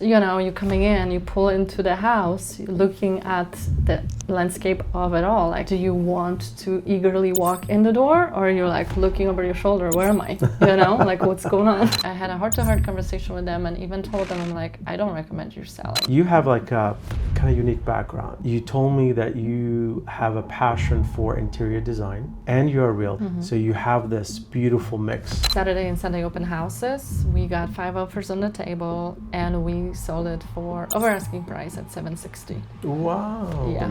you're coming in, you pull into the house, you're looking at the landscape of it all. Like, do you want to eagerly walk in the door, or you're like looking over your shoulder, where am I? Like, what's going on? I had a heart-to-heart conversation with them and even told them, I'm like, I don't recommend you selling. You have like a kind of unique background. You told me that you have a passion for interior design and you're a realtor. So you have this beautiful mix. Saturday and Sunday open houses. We got 5 offers on the table and we sold it for over asking price at $760. Wow. Yeah.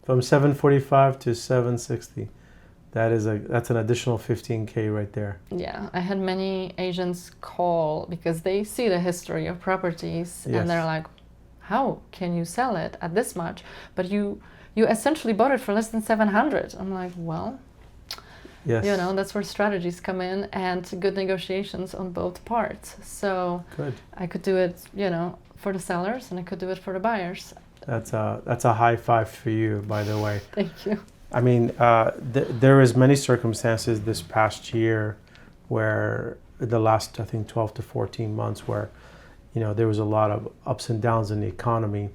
From 745 to 760. That's an additional 15K right there. Yeah, I had many agents call because they see the history of properties and they're like, how can you sell it at this much? But you essentially bought it for less than 700. I'm like, well, that's where strategies come in and good negotiations on both parts. So good. I could do it, for the sellers and I could do it for the buyers. That's a high five for you, by the way. Thank you. I mean, there is many circumstances this past year where the last, I think, 12 to 14 months where, there was a lot of ups and downs in the economy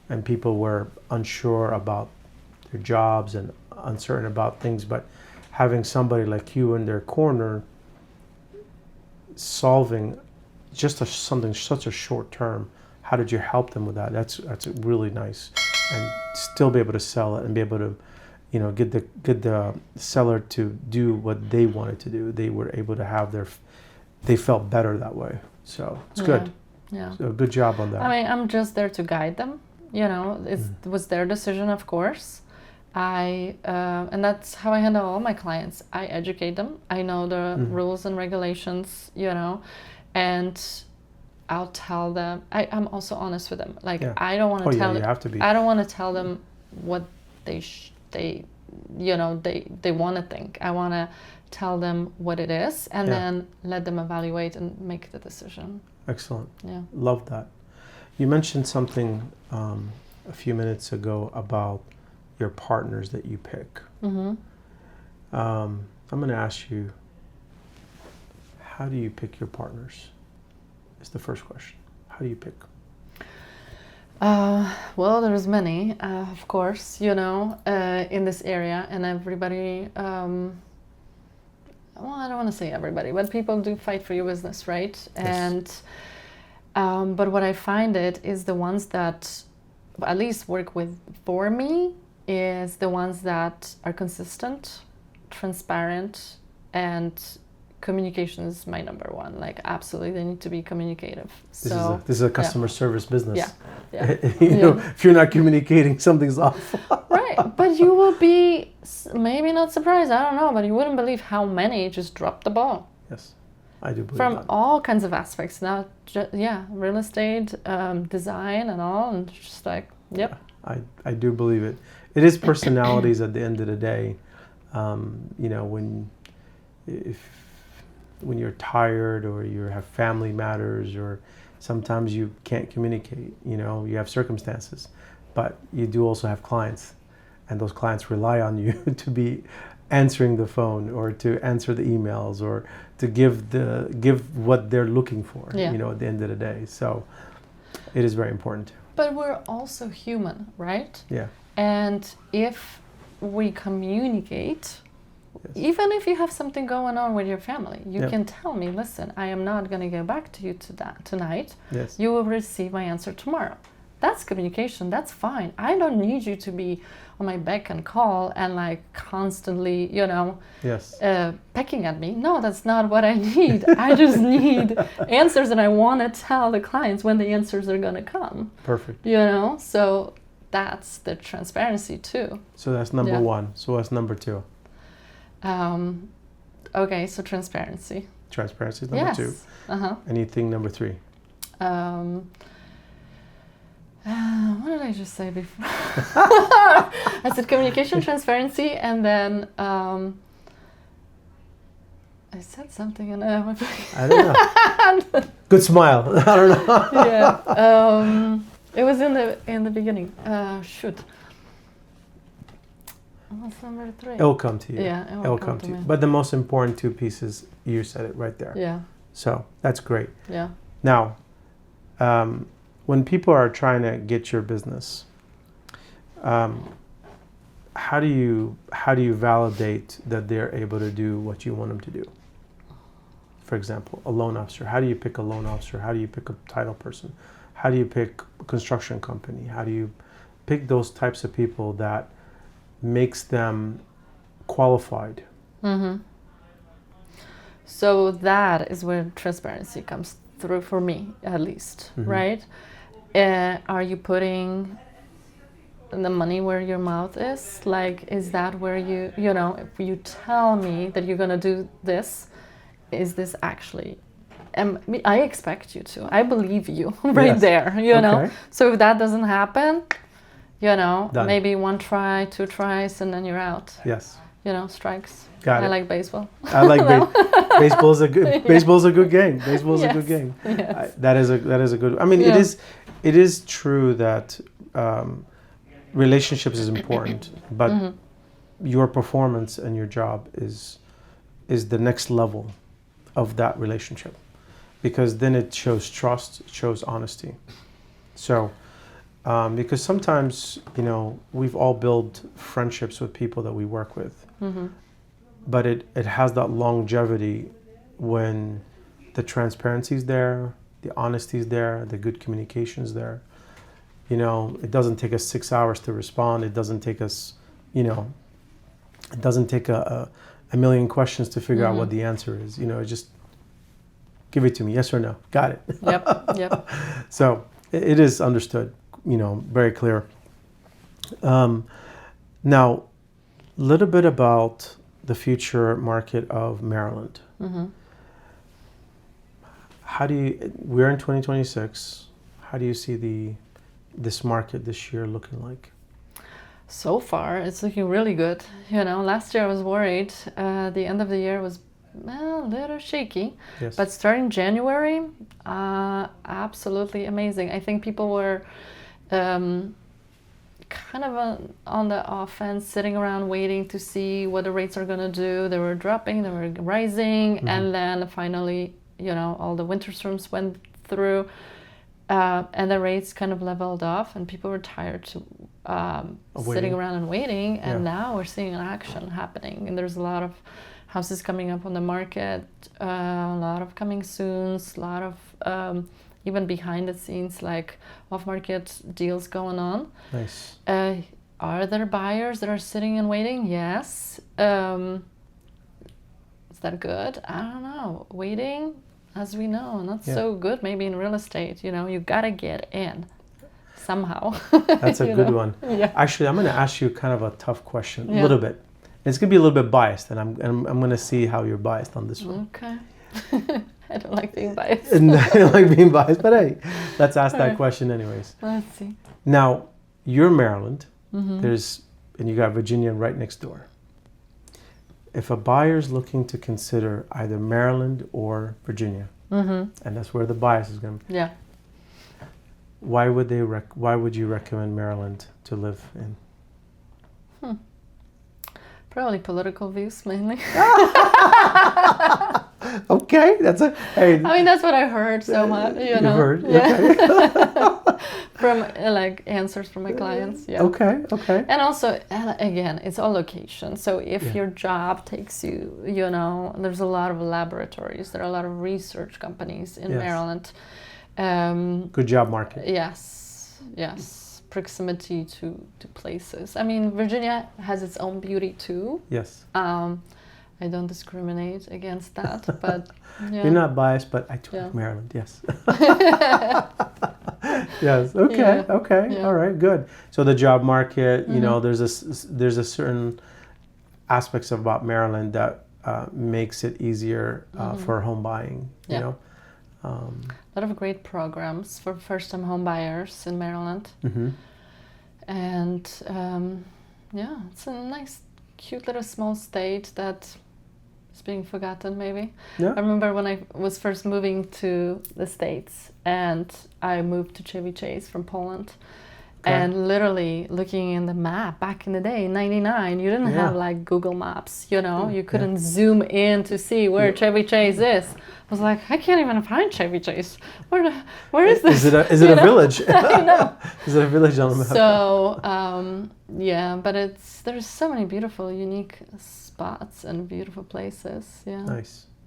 and people were unsure about their jobs and uncertain about things. But having somebody like you in their corner solving just something such a short term, how did you help them with that? That's really nice. And still be able to sell it and be able to get the seller to do what they wanted to do. They were able to they felt better that way. So it's good. Yeah. So good job on that. I mean, I'm just there to guide them. It was their decision, of course. And that's how I handle all my clients. I educate them. I know the rules and regulations, and I'll tell them. I'm also honest with them. Like, I don't want to tell them. You have to be. I don't want to tell them what they want to think. I want to tell them what it is and then let them evaluate and make the decision. Excellent. Yeah. Love that. You mentioned something a few minutes ago about your partners that you pick. I'm going to ask you, how do you pick your partners? Is the first question. How do you pick? Well, there's many, of course, in this area, and everybody, I don't want to say everybody, but people do fight for your business, right? Yes. And, but what I find is the ones that at least work for me is the ones that are consistent, transparent, and communication is my number one. Like, absolutely, they need to be communicative. This is a customer service business. Yeah. If you're not communicating, something's off. Right, but you will be maybe not surprised. I don't know, but you wouldn't believe how many just dropped the ball. Yes, I do believe from that. all kinds of aspects. Not just real estate, design, and all, and just like Yeah, I do believe it. It is personalities at the end of the day. When you're tired or you have family matters or sometimes you can't communicate, you have circumstances, but you do also have clients and those clients rely on you to be answering the phone or to answer the emails or to give what they're looking for, at the end of the day. So it is very important. But we're also human, right? Yeah. And if we communicate, even if you have something going on with your family, you can tell me, listen, I am not going to get back to you tonight. Yes. You will receive my answer tomorrow. That's communication. That's fine. I don't need you to be on my beck and call and like constantly, pecking at me. No, that's not what I need. I just need answers, and I want to tell the clients when the answers are going to come. Perfect. So that's the transparency too. So that's number one. So what's number two? Okay, so transparency. Transparency is number two. Anything number three? What did I just say before? I said communication, transparency, and then I said something and I don't know. Good smile. I don't know. It was in the beginning. Shoot. What's number 3? It'll come to you. Yeah, It'll come to you. But the most important 2 pieces, you said it right there. Yeah. So that's great. Yeah. Now, when people are trying to get your business, how do you validate that they're able to do what you want them to do? For example, a loan officer. How do you pick a loan officer? How do you pick a title person? How do you pick a construction company? How do you pick those types of people that makes them qualified? Mm-hmm. So that is where transparency comes through for me, at least, Mm-hmm. right? Are you putting the money where your mouth is? Like, is that where you know, if you tell me that you're gonna do this, is this actually? I expect you to. I believe you right Yes. there. You know. Okay. So if that doesn't happen, you know, Done. maybe 1 try, 2 tries, and then you're out. Yes. You know, strikes. Got I it. like baseball. I like baseball's a good baseball's a good game. Baseball's a Yes. good game. Yes. That is a good. I mean, Yeah. it is true that relationships is important, but Mm-hmm. your performance and your job is the next level of that relationship, because then it shows trust, it shows honesty. So, because sometimes, you know, we've all built friendships with people that we work with, Mm-hmm. but it has that longevity when the transparency is there, the honesty is there, the good communication is there. You know, it doesn't take us 6 hours to respond. It doesn't take us, you know, it doesn't take a million questions to figure out what the answer is. You know, just give it to me, yes or no. Got it. Yep. Yep. So it is understood, you know, very clear. Now, a little bit about the future market of Maryland. Mm-hmm. We're in 2026. How do you see this market this year looking like? So far, it's looking really good. You know, last year I was worried. The end of the year was a little shaky. Yes. But starting January, absolutely amazing. I think people were kind of on the offense, sitting around waiting to see what the rates are going to do. They were dropping, they were rising, Mm-hmm. and then finally, you know, all the winter storms went through, and the rates kind of leveled off, and people were tired to sitting around and waiting. And now we're seeing an action happening, and there's a lot of houses coming up on the market, a lot of coming soon, a lot of even behind the scenes, like off-market deals going on. Nice. Are there buyers that are sitting and waiting? Yes. Is that good? I don't know. Waiting, as we know, not so good maybe in real estate. You know, you gotta get in somehow. That's a good one. Yeah. Actually, I'm going to ask you kind of a tough question, a Yeah. little bit. It's going to be a little bit biased, and I'm going to see how you're biased on this one. Okay. I don't like being biased. And I don't like being biased, but hey, let's ask that question anyways. Let's see. Now, you're Maryland. Mm-hmm. And you got Virginia right next door. If a buyer's looking to consider either Maryland or Virginia, Mm-hmm. and that's where the bias is going to be, Yeah. why would you recommend Maryland to live in? Probably political views mainly. Okay, hey. I mean, that's what I heard so much, you know. Heard? Yeah. Okay. From like answers from my clients, yeah. Okay. And also, again, it's all location. So if Yeah. your job takes you, you know, there's a lot of laboratories, there are a lot of research companies in Yes. Maryland. Good job market. Yes. Proximity to places. I mean, Virginia has its own beauty too. Yes. I don't discriminate against that, but yeah. You're not biased, but I do like Maryland. Yes. Yes. Okay. Yeah. Okay. Yeah. All right. Good. So the job market, you Mm-hmm. know, there's a certain aspects about Maryland that makes it easier for home buying. You Yeah. know. A lot of great programs for first-time home buyers in Maryland. Mm-hmm. And yeah, it's a nice, cute little small state that It's being forgotten, maybe. Yeah. I remember when I was first moving to the States, and I moved to Chevy Chase from Poland. Okay. And literally looking in the map back in the day, in '99, you didn't have like Google Maps, you know, you couldn't zoom in to see where Chevy Chase is. I was like, I can't even find Chevy Chase. Where is this? Is it a village? I know. Is it a village on the map? So, yeah, but there's so many beautiful, unique spots and beautiful places. Yeah.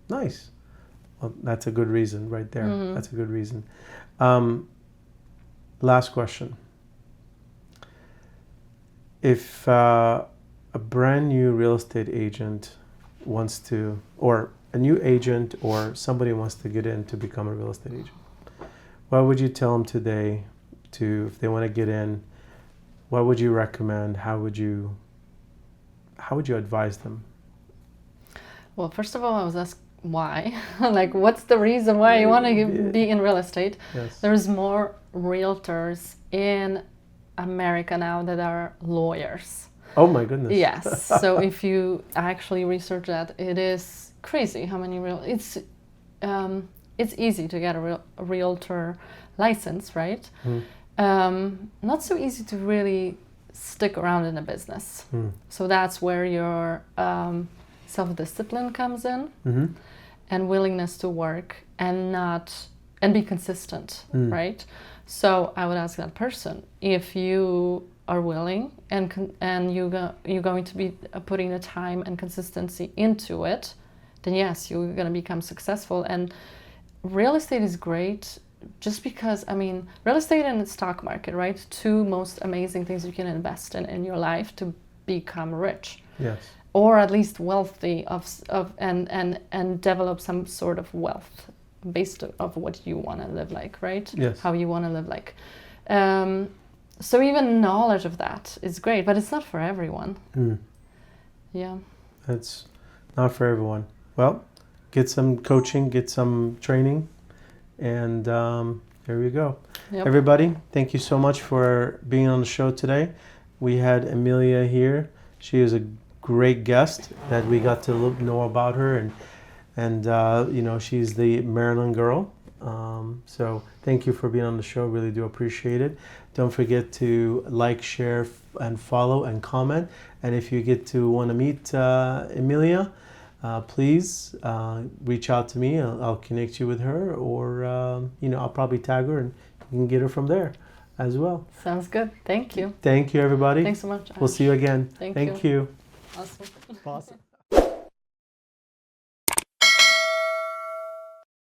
Nice. Well, that's a good reason right there. Mm-hmm. That's a good reason. Last question. If a brand new real estate agent wants to, or a new agent or somebody wants to get in to become a real estate agent, what would you tell them today if they want to get in? What would you recommend? How would you advise them? Well, first of all, I was asked why. Like, what's the reason why you want to be in real estate? Yes. There's more realtors in America now that are lawyers. Oh my goodness. Yes. So if you actually research that, it is crazy how many it's easy to get a realtor license, right? Not so easy to really stick around in a business. So that's where your self-discipline comes in, and willingness to work and be consistent, right? So I would ask that person, if you are willing and you're going to be putting the time and consistency into it, then yes, you're going to become successful. And real estate is great just because, I mean, real estate and the stock market, right? Two most amazing things you can invest in your life to become rich. Yes. Or at least wealthy and develop some sort of wealth based of what you want to live like, right? Yes. How you want to live like. So even knowledge of that is great, but it's not for everyone. Yeah. It's not for everyone. Well, get some coaching, get some training, and there we go. Yep. Everybody, thank you so much for being on the show today. We had Emelia here. She is a great guest that we got to know about her, and you know, she's the Maryland girl. So thank you for being on the show. Really do appreciate it. Don't forget to like, share, and follow and comment. And if you get to want to meet Emelia, please reach out to me. I'll connect you with her, or you know, I'll probably tag her and you can get her from there as well. Sounds good. Thank you. Thank you, everybody. Thanks so much. We'll see you again. Thank you. Awesome. Awesome.